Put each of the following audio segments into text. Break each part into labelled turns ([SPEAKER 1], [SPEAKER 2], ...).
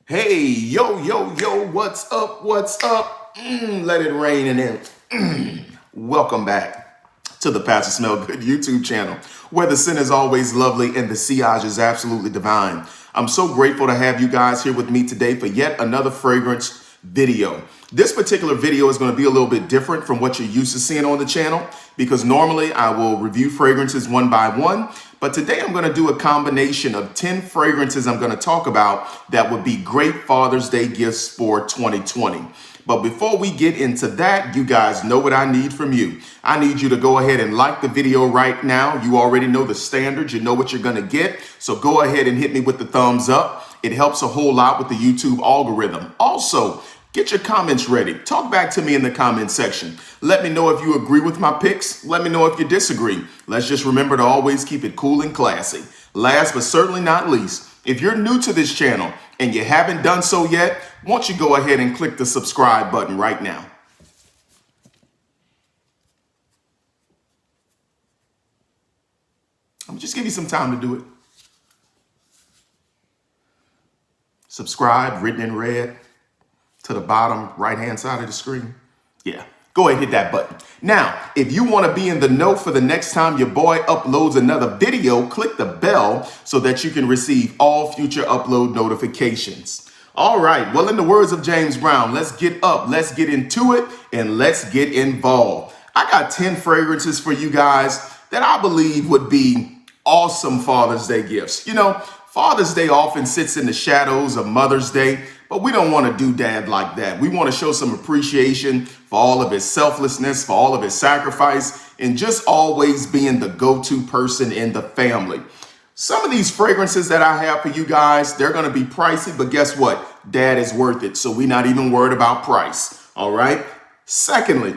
[SPEAKER 1] Hey, yo, what's up? What's up? Let it rain and then welcome back to the Pastor Smell Good YouTube channel, where the scent is always lovely and the sillage is absolutely divine. I'm so grateful to have you guys here with me today for yet another fragrance video. This particular video is going to be a little bit different from what you're used to seeing on the channel because normally I will review fragrances one by one. But today I'm going to do a combination of 10 fragrances I'm going to talk about that would be great Father's Day gifts for 2020. But before we get into that, you guys know what I need from you. I need you to go ahead and like the video right now. You already know the standards. You know what you're going to get. So go ahead and hit me with the thumbs up. It helps a whole lot with the YouTube algorithm. Also, get your comments ready. Talk back to me in the comment section. Let me know if you agree with my picks. Let me know if you disagree. Let's just remember to always keep it cool and classy. Last but certainly not least, if you're new to this channel and you haven't done so yet, why don't you go ahead and click the subscribe button right now. I'm just give you some time to do it. Subscribe, written in red, to the bottom right-hand side of the screen. Yeah, go ahead and hit that button. Now, if you want to be in the know for the next time your boy uploads another video, click the bell so that you can receive all future upload notifications. All right, well, in the words of James Brown, let's get up, let's get into it, and let's get involved. I got 10 fragrances for you guys that I believe would be awesome Father's Day gifts. You know, Father's Day often sits in the shadows of Mother's Day, but we don't want to do dad like that. We want to show some appreciation for all of his selflessness, for all of his sacrifice, and just always being the go-to person in the family. Some of these fragrances that I have for you guys, they're going to be pricey, but guess what? Dad is worth it, so we're not even worried about price, all right? Secondly,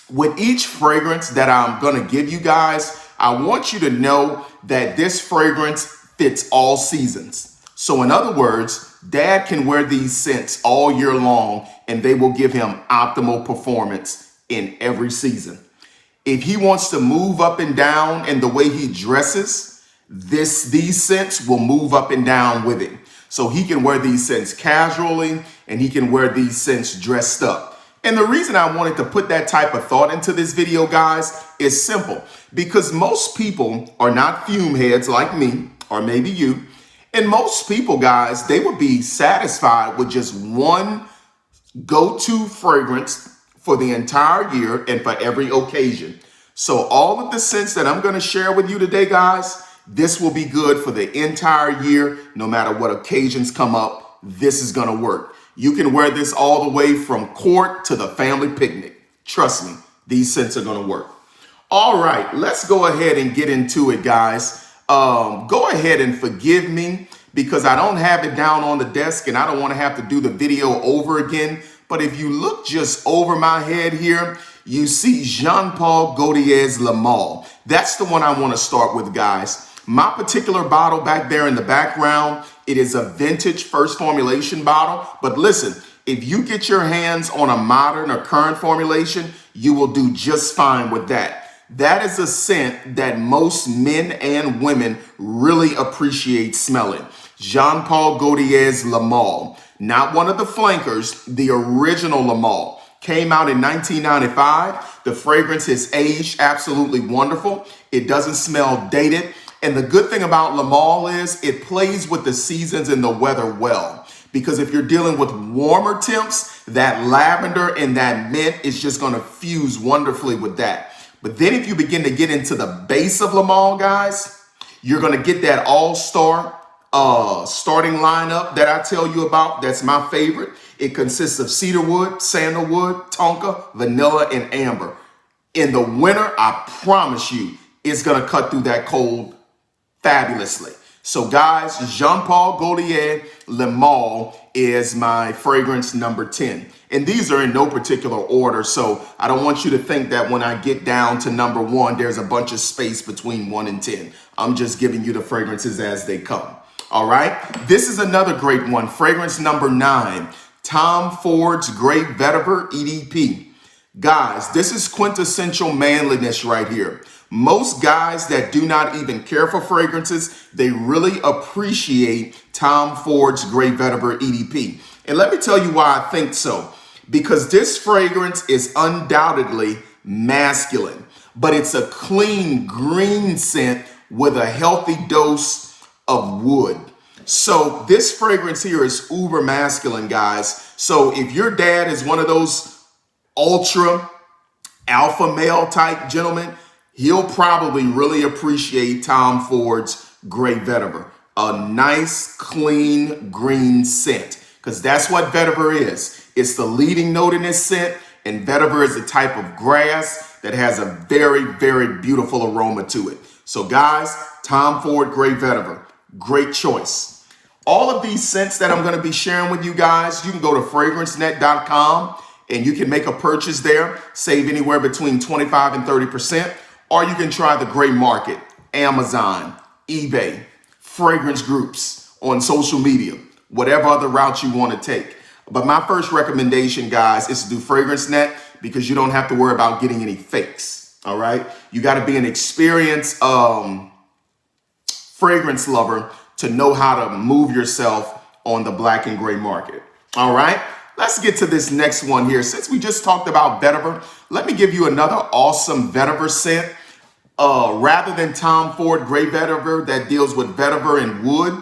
[SPEAKER 1] with each fragrance that I'm going to give you guys, I want you to know that this fragrance fits all seasons. So in other words, Dad can wear these scents all year long and they will give him optimal performance in every season. If he wants to move up and down in the way he dresses, these scents will move up and down with him. So he can wear these scents casually and he can wear these scents dressed up. And the reason I wanted to put that type of thought into this video, guys, is simple. Because most people are not fume heads like me, or maybe you. And most people, guys, they would be satisfied with just one go-to fragrance for the entire year and for every occasion. So all of the scents that I'm going to share with you today, guys, this will be good for the entire year. No matter what occasions come up, this is going to work. You can wear this all the way from court to the family picnic. Trust me, these scents are going to work. All right, let's go ahead and get into it, guys. Go ahead and forgive me because I don't have it down on the desk and I don't want to have to do the video over again. But if you look just over my head here, you see Jean-Paul Gaultier's Le Male. That's the one I want to start with, guys. My particular bottle back there in the background, it is a vintage first formulation bottle. But listen, if you get your hands on a modern or current formulation, you will do just fine with that. That is a scent that most men and women really appreciate smelling. Jean-Paul Gaultier's Le Male, not one of the flankers, the original Le Male. Came out in 1995. The fragrance has aged absolutely wonderful. It doesn't smell dated. And the good thing about Le Male is it plays with the seasons and the weather well. Because if you're dealing with warmer temps, that lavender and that mint is just going to fuse wonderfully with that. But then if you begin to get into the base of Le Male, guys, you're going to get that all-star starting lineup that I tell you about. That's my favorite. It consists of cedarwood, sandalwood, tonka, vanilla, and amber. In the winter, I promise you, it's going to cut through that cold fabulously. So guys, Jean-Paul Gaultier Le Male is my fragrance number 10. And these are in no particular order, so I don't want you to think that when I get down to number 1, there's a bunch of space between 1 and 10. I'm just giving you the fragrances as they come. All right, this is another great one. Fragrance number 9, Tom Ford's Great Vetiver EDP. Guys, this is quintessential manliness right here. Most guys that do not even care for fragrances, they really appreciate Tom Ford's Great Vetiver EDP. And let me tell you why I think so. Because this fragrance is undoubtedly masculine, but it's a clean green scent with a healthy dose of wood. So this fragrance here is uber masculine, guys. So if your dad is one of those ultra alpha male type gentlemen, he'll probably really appreciate Tom Ford's Great Vetiver. A nice, clean, green scent. Because that's what vetiver is. It's the leading note in this scent. And vetiver is a type of grass that has a very, very beautiful aroma to it. So guys, Tom Ford Great Vetiver. Great choice. All of these scents that I'm going to be sharing with you guys, you can go to fragrancenet.com and you can make a purchase there, save anywhere between 25 and 30%, or you can try the gray market, Amazon, eBay, fragrance groups on social media, whatever other route you want to take. But my first recommendation, guys, is to do FragranceNet because you don't have to worry about getting any fakes, all right? You got to be an experienced fragrance lover to know how to move yourself on the black and gray market, all right? Let's get to this next one here. Since we just talked about vetiver, let me give you another awesome vetiver scent. Rather than Tom Ford Great Vetiver that deals with vetiver and wood,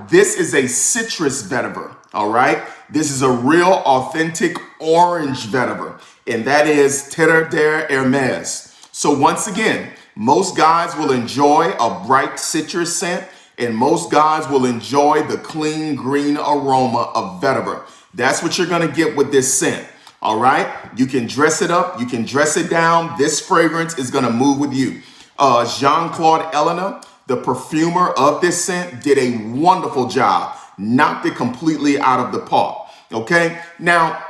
[SPEAKER 1] this is a citrus vetiver, all right? This is a real authentic orange vetiver, and that is Terre de Hermes. So once again, most guys will enjoy a bright citrus scent, and most guys will enjoy the clean green aroma of vetiver. That's what you're gonna get with this scent, all right? You can dress it up, you can dress it down. This fragrance is gonna move with you. Jean-Claude Elena, the perfumer of this scent, did a wonderful job. Knocked it completely out of the park, okay? Now,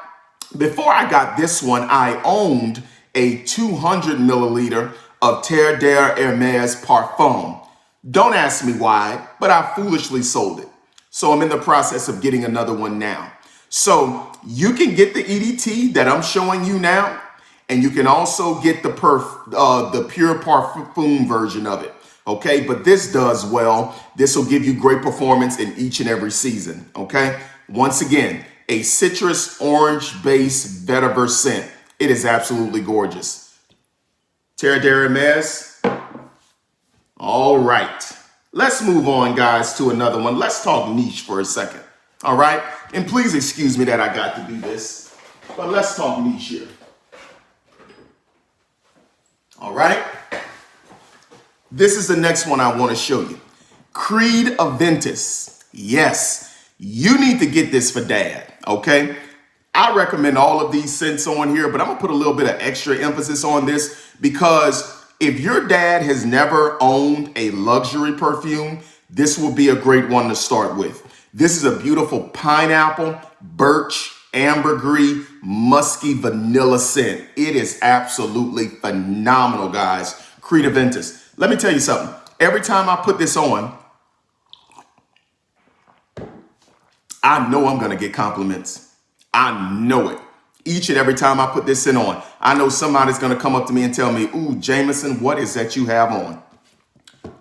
[SPEAKER 1] before I got this one, I owned a 200 milliliter of Terre de Hermes Parfum. Don't ask me why, but I foolishly sold it. So I'm in the process of getting another one now. So you can get the EDT that I'm showing you now, and you can also get the pure parfum version of it. Okay, but this does well. This will give you great performance in each and every season. Okay, once again, a citrus orange base vetiver scent. It is absolutely gorgeous. Terre de Hermes. All right, let's move on, guys, to another one. Let's talk niche for a second. All right, and please excuse me that I got to do this, but let's talk niche here. All right. This is the next one I want to show you. Creed Aventus. Yes, you need to get this for dad, okay? I recommend all of these scents on here, but I'm going to put a little bit of extra emphasis on this because if your dad has never owned a luxury perfume, this will be a great one to start with. This is a beautiful pineapple, birch, ambergris, musky vanilla scent. It is absolutely phenomenal, guys. Creed Aventus. Let me tell you something. Every time I put this on, I know I'm going to get compliments. I know it. Each and every time I put this scent on, I know somebody's going to come up to me and tell me, ooh, Jameson, what is that you have on?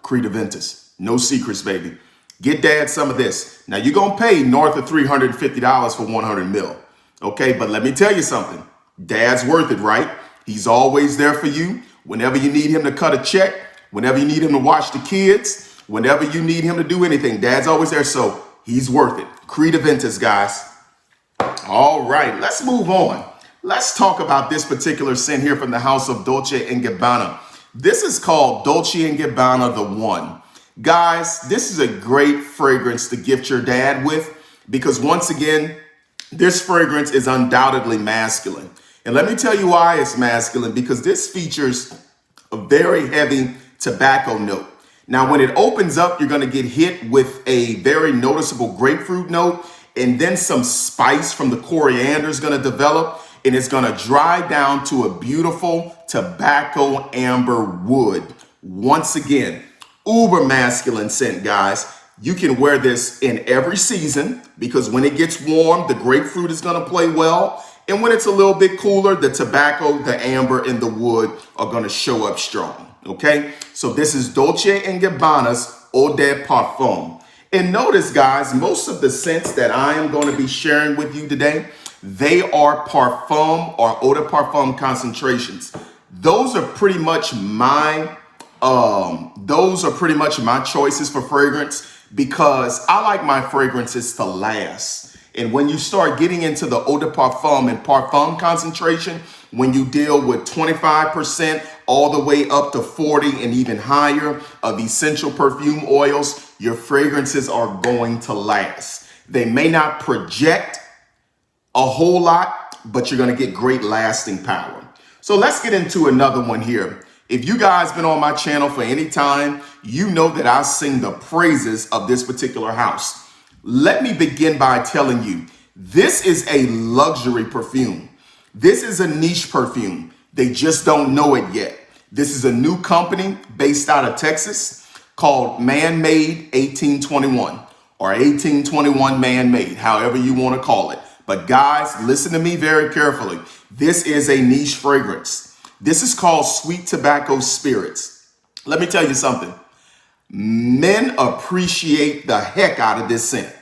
[SPEAKER 1] Creed Aventus. No secrets, baby. Get dad some of this. Now, you're going to pay north of $350 for 100 mil. Okay, but let me tell you something. Dad's worth it, right? He's always there for you. Whenever you need him to cut a check, whenever you need him to watch the kids, whenever you need him to do anything, dad's always there. So he's worth it. Creed Aventus, guys. All right, let's move on. Let's talk about this particular scent here from the house of Dolce & Gabbana. This is called Dolce & Gabbana The One. Guys, this is a great fragrance to gift your dad with because once again, this fragrance is undoubtedly masculine. And let me tell you why it's masculine, because this features a very heavy tobacco note. Now, when it opens up, you're going to get hit with a very noticeable grapefruit note, and then some spice from the coriander is going to develop, and it's going to dry down to a beautiful tobacco amber wood. Once again, uber masculine scent, guys. You can wear this in every season because when it gets warm, the grapefruit is going to play well. And when it's a little bit cooler, the tobacco, the amber, and the wood are going to show up strong. Okay, so this is Dolce & Gabbana's Eau de Parfum. And notice, guys, most of the scents that I am going to be sharing with you today, they are parfum or eau de parfum concentrations. Those are pretty much my choices for fragrance, because I like my fragrances to last. And when you start getting into the eau de parfum and parfum concentration, when you deal with 25% all the way up to 40 and even higher of essential perfume oils, your fragrances are going to last. They may not project a whole lot, but you're going to get great lasting power. So let's get into another one here. If you guys been on my channel for any time, you know that I sing the praises of this particular house. Let me begin by telling you, this is a luxury perfume. This is a niche perfume. They just don't know it yet. This is a new company based out of Texas called Man-Made 1821 or 1821 Man-Made, however you want to call it. But guys, listen to me very carefully. This is a niche fragrance. This is called Sweet Tobacco Spirits. Let me tell you something. Men appreciate the heck out of this scent.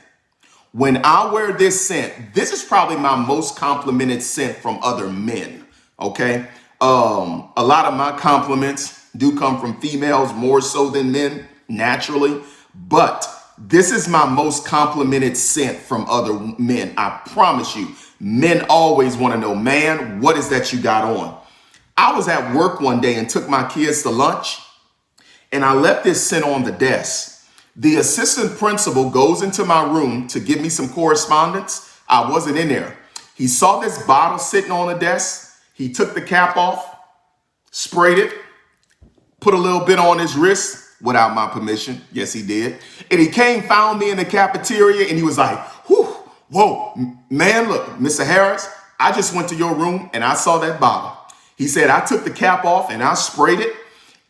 [SPEAKER 1] When I wear this scent, this is probably my most complimented scent from other men, okay? A lot of my compliments do come from females more so than men, naturally. But this is my most complimented scent from other men. I promise you, men always want to know, man, what is that you got on? I was at work one day and took my kids to lunch, and I left this scent on the desk. The assistant principal goes into my room to give me some correspondence. I wasn't in there. He saw this bottle sitting on the desk. He took the cap off, sprayed it, put a little bit on his wrist without my permission. Yes, he did. And he came, found me in the cafeteria, and he was like, whoa, man, look, Mr. Harris, I just went to your room and I saw that bottle. He said, I took the cap off and I sprayed it.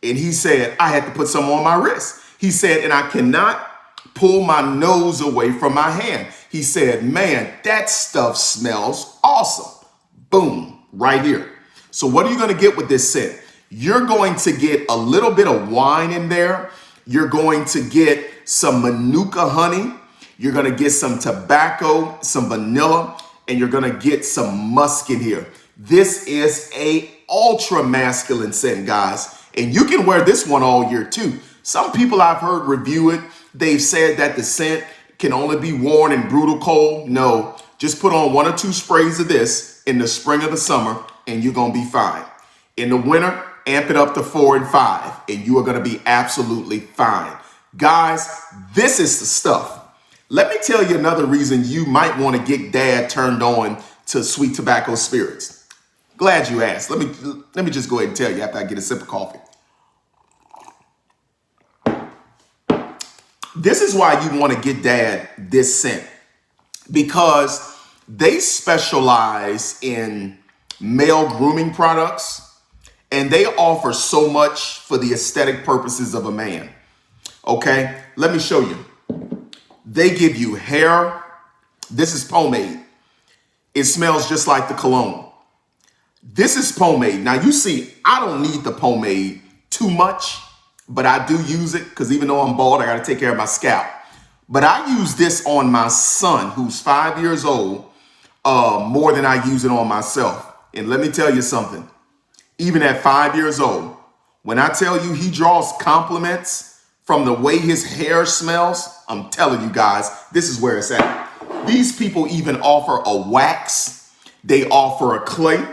[SPEAKER 1] And he said, I had to put some on my wrist. He said, and I cannot pull my nose away from my hand. He said, man, that stuff smells awesome. Boom, right here. So what are you going to get with this scent? You're going to get a little bit of wine in there. You're going to get some Manuka honey. You're going to get some tobacco, some vanilla, and you're going to get some musk in here. This is a ultra masculine scent, guys. And you can wear this one all year too. Some people I've heard review it, they've said that the scent can only be worn in brutal cold. No, just put on 1 or 2 sprays of this in the spring or the summer and you're going to be fine. In the winter, amp it up to 4 and 5 and you are going to be absolutely fine. Guys, this is the stuff. Let me tell you another reason you might want to get dad turned on to Sweet Tobacco Spirits. Glad you asked. Let me just go ahead and tell you after I get a sip of coffee. This is why you want to get dad this scent, because they specialize in male grooming products and they offer so much for the aesthetic purposes of a man. Okay, let me show you. They give you hair. This is pomade. It smells just like the cologne. This is pomade. Now you see, I don't need the pomade too much, but I do use it because even though I'm bald, I got to take care of my scalp. But I use this on my son, who's 5 years old, more than I use it on myself. And let me tell you something. Even at 5 years old, when I tell you he draws compliments from the way his hair smells, I'm telling you guys, this is where it's at. These people even offer a wax. They offer a clay.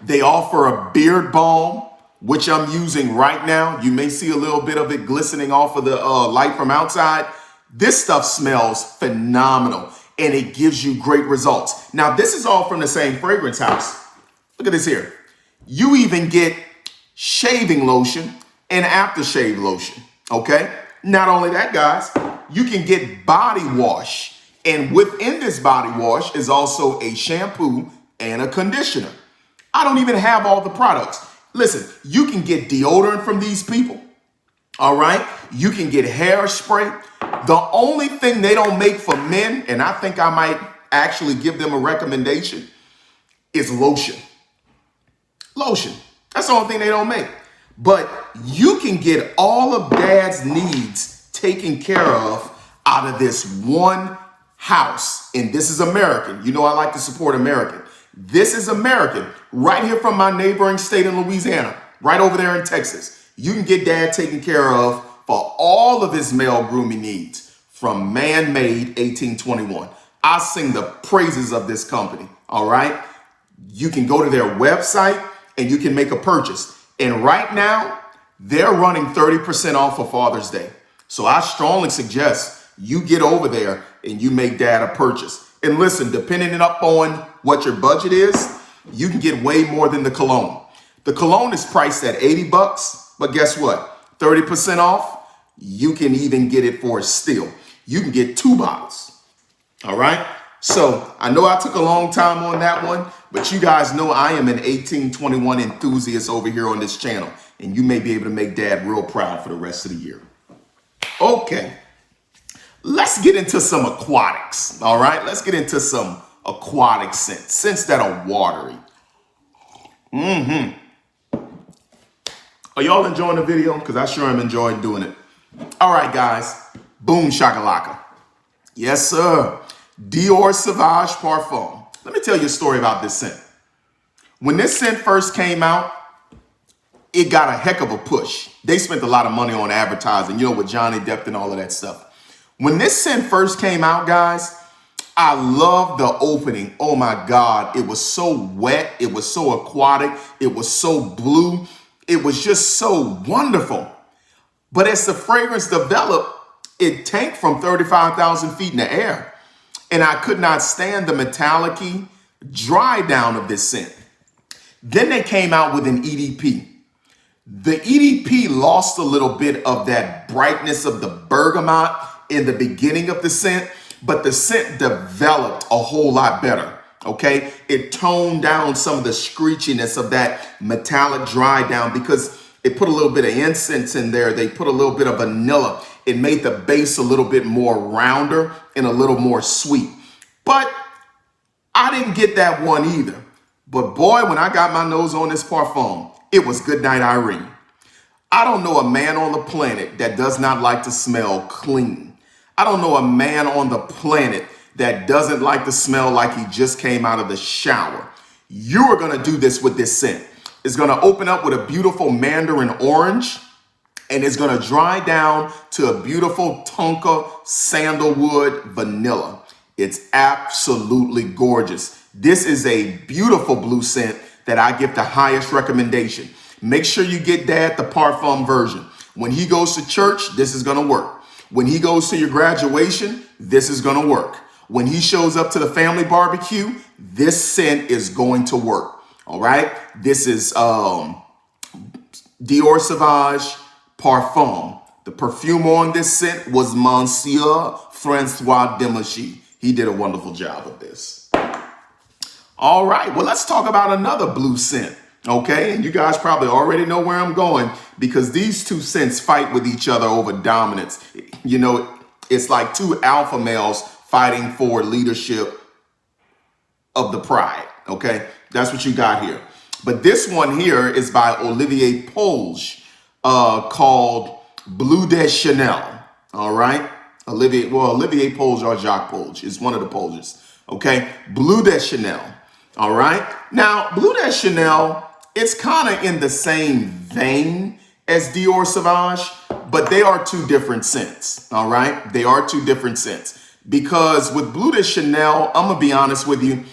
[SPEAKER 1] They offer a beard balm, which I'm using right now. You may see a little bit of it glistening off of the light from outside. This stuff smells phenomenal and it gives you great results. Now, this is all from the same fragrance house. Look at this here. You even get shaving lotion and aftershave lotion, okay? Not only that, guys, you can get body wash. And within this body wash is also a shampoo and a conditioner. I don't even have all the products. Listen, you can get deodorant from these people. All right. You can get hairspray. The only thing they don't make for men, and I think I might actually give them a recommendation, is lotion. Lotion. That's the only thing they don't make. But you can get all of dad's needs taken care of out of this one house. And this is American. You know I like to support American. This is American, right here from my neighboring state in Louisiana, right over there in Texas. You can get dad taken care of for all of his male grooming needs from Man-Made 1821. I sing the praises of this company, all right? You can go to their website and you can make a purchase. And right now, they're running 30% off for Father's Day. So I strongly suggest you get over there and you make dad a purchase. And listen, depending upon what your budget is, you can get way more than the cologne. The cologne is priced at 80 bucks, but guess what? 30% off, you can even get it for a steal. You can get 2 bottles. All right. So I know I took a long time on that one, but you guys know I am an 1821 enthusiast over here on this channel, and you may be able to make dad real proud for the rest of the year. Okay. Let's get into some aquatics. All right. Let's get into some aquatic scents that are watery. Are y'all enjoying the video? Because I sure am enjoying doing it. All right, guys. Boom shakalaka. Yes, sir. Dior Sauvage Parfum. Let me tell you a story about this scent. When this scent first came out, it got a heck of a push. They spent a lot of money on advertising, you know, with Johnny Depp and all of that stuff. When this scent first came out, guys, I loved the opening. Oh my God. It was so wet. It was so aquatic. It was so blue. It was just so wonderful. But as the fragrance developed, it tanked from 35,000 feet in the air. And I could not stand the metallic-y dry down of this scent. Then they came out with an EDP. The EDP lost a little bit of that brightness of the bergamot in the beginning of the scent, but the scent developed a whole lot better, okay? It toned down some of the screechiness of that metallic dry down because it put a little bit of incense in there. They put a little bit of vanilla. It made the base a little bit more rounder and a little more sweet. But I didn't get that one either. But boy, when I got my nose on this parfum, it was Goodnight Irene. I don't know a man on the planet that does not like to smell clean. I don't know a man on the planet that doesn't like to smell like he just came out of the shower. You are going to do this with this scent. It's going to open up with a beautiful mandarin orange, and it's going to dry down to a beautiful tonka sandalwood vanilla. It's absolutely gorgeous. This is a beautiful blue scent that I give the highest recommendation. Make sure you get dad the parfum version. When he goes to church, this is going to work. When he goes to your graduation, this is going to work. When he shows up to the family barbecue, this scent is going to work. All right. This is Dior Sauvage Parfum. The perfume on this scent was Monsieur Francois Demachy. He did a wonderful job of this. All right. Well, let's talk about another blue scent. Okay, and you guys probably already know where I'm going because these two scents fight with each other over dominance. You know, it's like two alpha males fighting for leadership of the pride. Okay, that's what you got here. But this one here is by Olivier Polge, called Bleu de Chanel. All right, Olivier Polge or Jacques Polge is one of the Polges. Okay, Bleu de Chanel. All right, now Bleu de Chanel, it's kind of in the same vein as Dior Sauvage, but they are two different scents, all right? They are two different scents because with Bleu de Chanel, I'm gonna be honest with you,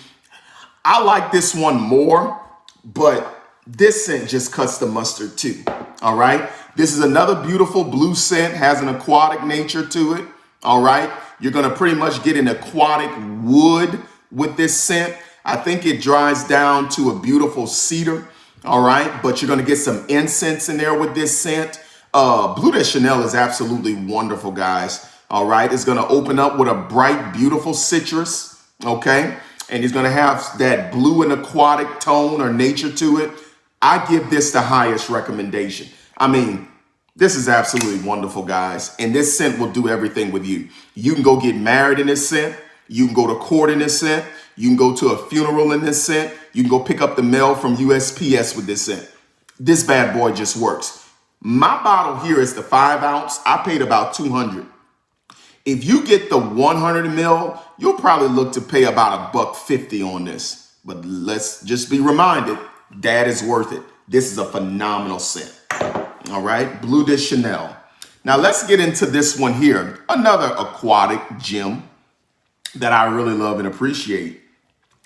[SPEAKER 1] I like this one more, but this scent just cuts the mustard too, all right? This is another beautiful blue scent, has an aquatic nature to it, all right? You're gonna pretty much get an aquatic wood with this scent. I think it dries down to a beautiful cedar. All right, but you're going to get some incense in there with this scent. Bleu de Chanel is absolutely wonderful, guys. All right, it's going to open up with a bright, beautiful citrus. Okay, and it's going to have that blue and aquatic tone or nature to it. I give this the highest recommendation. I mean, this is absolutely wonderful, guys. And this scent will do everything with you. You can go get married in this scent. You can go to court in this scent. You can go to a funeral in this scent. You can go pick up the mail from USPS with this scent. this bad boy just works. My bottle here is the 5 ounce. I paid about $200. If you get the 100 ml, you'll probably look to pay about $1.50 on this. But let's just be reminded, that is worth it. This is a phenomenal scent. All right, Bleu de Chanel. Now let's get into this one here. Another aquatic gem that I really love and appreciate.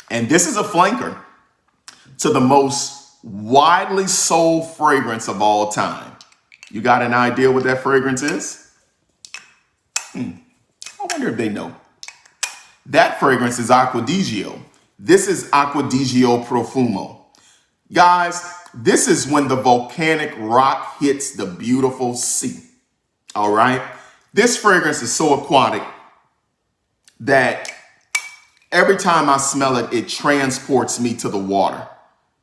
[SPEAKER 1] And this is a flanker to the most widely sold fragrance of all time. You got an idea what that fragrance is? I wonder if they know. That fragrance is Acquadigio. This is Acquadigio Profumo. Guys, this is when the volcanic rock hits the beautiful sea. All right? This fragrance is so aquatic that every time I smell it, it transports me to the water.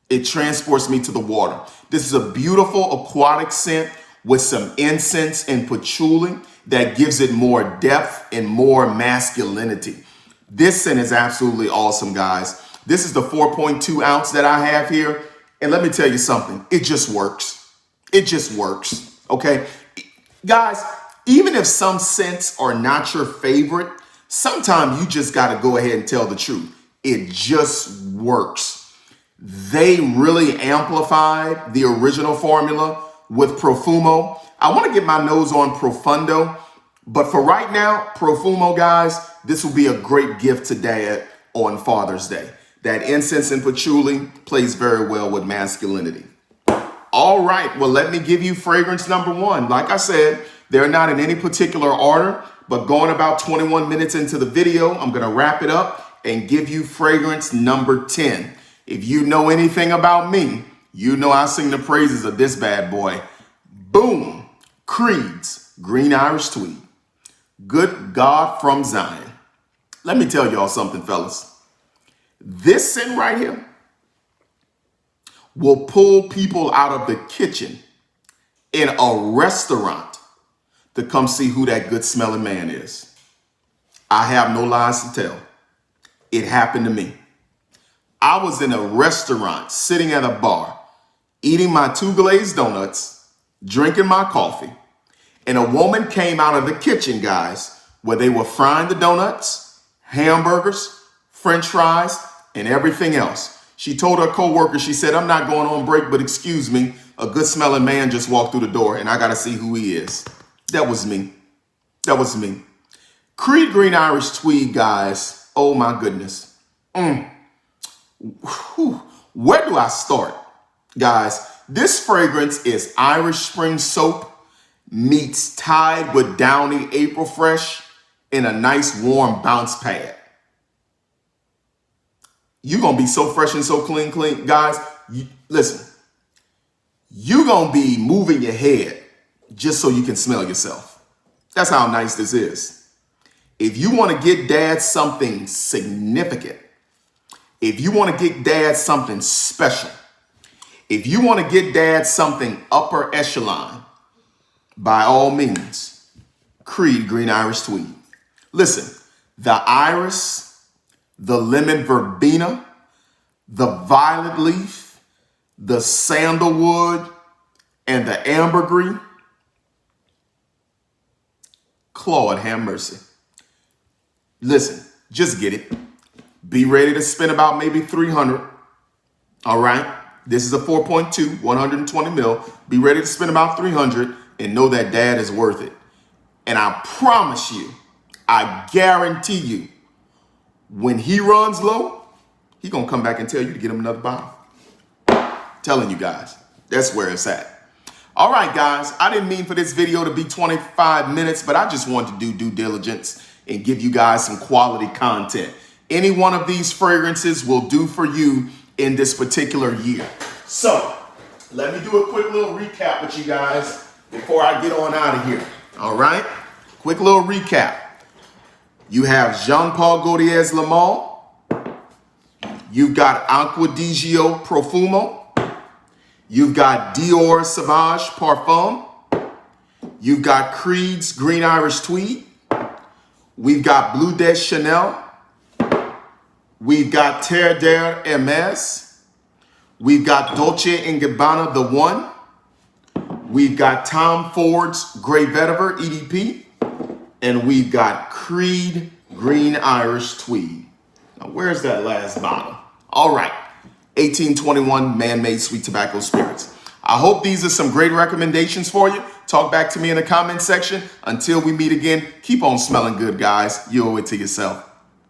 [SPEAKER 1] It transports me to the water. This is a beautiful aquatic scent with some incense and patchouli that gives it more depth and more masculinity. This scent is absolutely awesome, guys. This is the 4.2 ounce that I have here. And let me tell you something, it just works. It just works, okay? Guys, even if some scents are not your favorite, sometimes you just gotta go ahead and tell the truth. It just works. They really amplified the original formula with Profumo. I want to get my nose on Profundo, but for right now, Profumo, guys, this will be a great gift to Dad on Father's Day. That incense and patchouli plays very well with masculinity. All right, well, let me give you fragrance number 1. Like I said, they're not in any particular order, but going about 21 minutes into the video, I'm going to wrap it up and give you fragrance number 10. If you know anything about me, you know I sing the praises of this bad boy. Boom! Creed's Green Irish Tweed. Good God from Zion. Let me tell y'all something, fellas. This scent right here will pull people out of the kitchen in a restaurant to come see who that good smelling man is. I have no lies to tell. It happened to me. I was in a restaurant, sitting at a bar, eating my 2 glazed donuts, drinking my coffee, and a woman came out of the kitchen, guys, where they were frying the donuts, hamburgers, French fries, and everything else. She told her coworker, she said, I'm not going on break, but excuse me, a good smelling man just walked through the door and I got to see who he is. That was me. That was me. Creed Green Irish Tweed, guys. Oh my goodness. Where do I start? Guys, this fragrance is Irish Spring Soap meets Tide with Downy April Fresh in a nice warm bounce pad. You're going to be so fresh and so clean. Guys, listen, you're going to be moving your head just so you can smell yourself. That's how nice this is. If you want to get Dad something significant, if you want to get Dad something special, if you want to get Dad something upper echelon, by all means, Creed Green Irish Tweed. Listen, the iris, the lemon verbena, the violet leaf, the sandalwood, and the ambergris. Claude, have mercy. Listen, just get it. Be ready to spend about maybe $300. All right. This is a 4.2, 120 mil. Be ready to spend about $300 and know that Dad is worth it. And I promise you, I guarantee you, when he runs low, he gonna come back and tell you to get him another bottle. Telling you guys, that's where it's at. All right, guys, I didn't mean for this video to be 25 minutes, but I just wanted to do due diligence and give you guys some quality content. Any one of these fragrances will do for you in this particular year. So let me do a quick little recap with you guys before I get on out of here. All right, quick little recap. You have Jean-Paul Gaultier's Le Male. You've got Acquadigio Profumo. You've got Dior Sauvage Parfum. You've got Creed's Green Irish Tweed. We've got Bleu de Chanel. We've got Terre de Hermes. We've got Dolce & Gabbana The One. We've got Tom Ford's Grey Vetiver EDP. And we've got Creed Green Irish Tweed. Now, where's that last bottle? All right, 1821 man-made sweet tobacco spirits. I hope these are some great recommendations for you. Talk back to me in the comment section. Until we meet again, keep on smelling good, guys. You owe it to yourself.